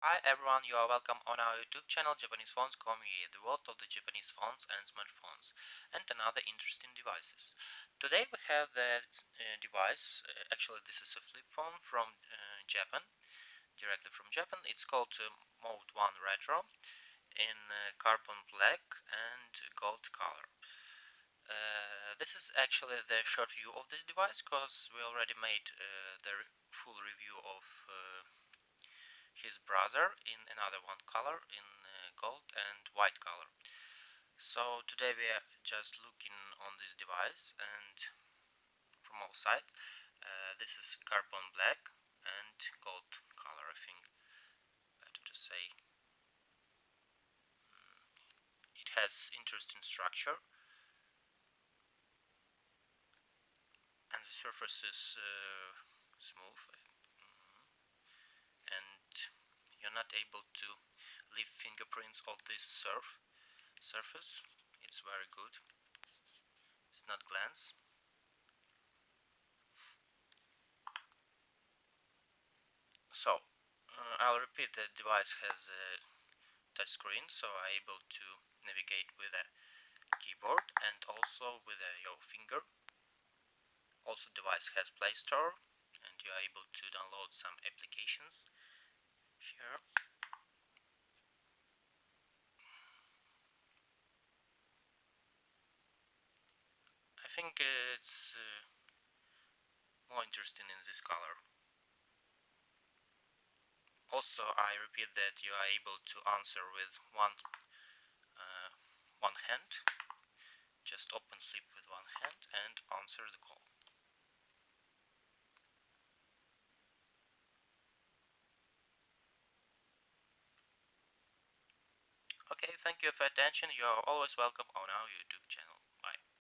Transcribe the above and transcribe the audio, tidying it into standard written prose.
Hi everyone, you are welcome on our YouTube channel Japanese Phones Community, the world of the Japanese phones and smartphones and another interesting devices. Today we have the device, actually this is a flip phone from Japan, directly from Japan. It's called Mode1 Retro in carbon black and gold color. This is actually the short view of this device because we already made the full review of his brother in another one color, in gold and white color. So today we are just looking on this device and from all sides. This is carbon black and gold color, I think better to say. It has interesting structure and the surface is smooth, and you're not able to leave fingerprints of this surface. It's very good. It's not glance. So I'll repeat, the device has a touch screen, so I'm able to navigate with a keyboard and also with your finger. Also device has Play Store and you are able to download some applications here. I think it's more interesting in this color. Also, I repeat that you are able to answer with one hand. Just open Sleep with one hand and answer the call. Okay, thank you for attention. You are always welcome on our YouTube channel.